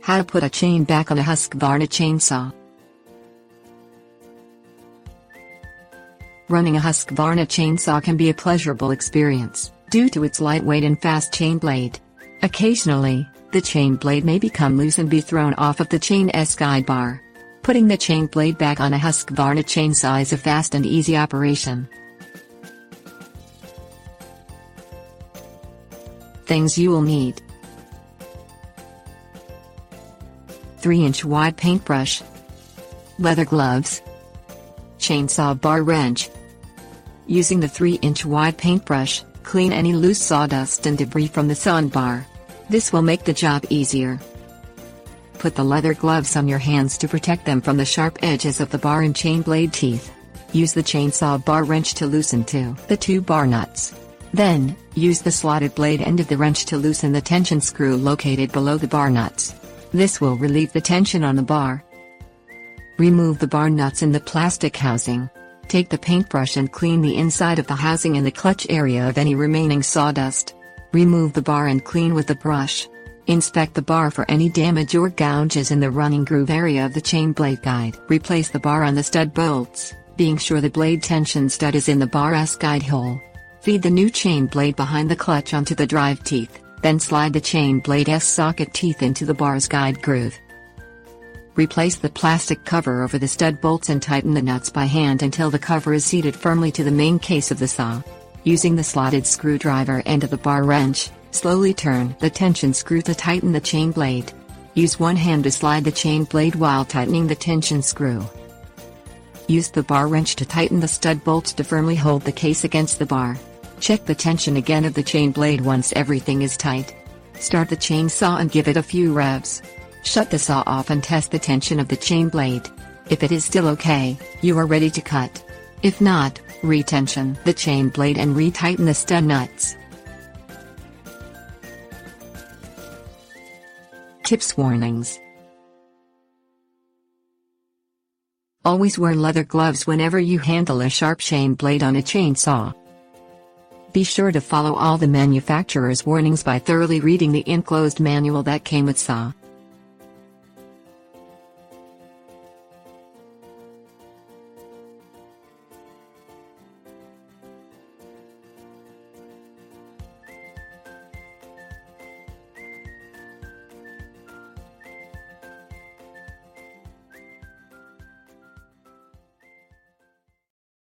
How to put a chain back on a Husqvarna chainsaw. Running a Husqvarna chainsaw can be a pleasurable experience, due to its lightweight and fast chain blade. Occasionally, the chain blade may become loose and be thrown off of the chain's guide bar. Putting the chain blade back on a Husqvarna chainsaw is a fast and easy operation. Things you will need: 3-inch wide paintbrush, leather gloves, chainsaw bar wrench. Using the 3-inch wide paintbrush, clean any loose sawdust and debris from the sawn bar. This will make the job easier. Put the leather gloves on your hands to protect them from the sharp edges of the bar and chain blade teeth. Use the chainsaw bar wrench to loosen the 2 bar nuts. Then, use the slotted blade end of the wrench to loosen the tension screw located below the bar nuts. This will relieve the tension on the bar. Remove the bar nuts in the plastic housing. Take the paintbrush and clean the inside of the housing and the clutch area of any remaining sawdust. Remove the bar and clean with the brush. Inspect the bar for any damage or gouges in the running groove area of the chain blade guide. Replace the bar on the stud bolts, being sure the blade tension stud is in the bar's guide hole. Feed the new chain blade behind the clutch onto the drive teeth, then slide the chain blade's socket teeth into the bar's guide groove. Replace the plastic cover over the stud bolts and tighten the nuts by hand until the cover is seated firmly to the main case of the saw. Using the slotted screwdriver end of the bar wrench, slowly turn the tension screw to tighten the chain blade. Use one hand to slide the chain blade while tightening the tension screw. Use the bar wrench to tighten the stud bolts to firmly hold the case against the bar. Check the tension again of the chain blade once everything is tight. Start the chainsaw and give it a few revs. Shut the saw off and test the tension of the chain blade. If it is still okay, you are ready to cut. If not, retension the chain blade and retighten the stud nuts. Tips: Warnings. Always wear leather gloves whenever you handle a sharp chain blade on a chainsaw. Be sure to follow all the manufacturer's warnings by thoroughly reading the enclosed manual that came with saw.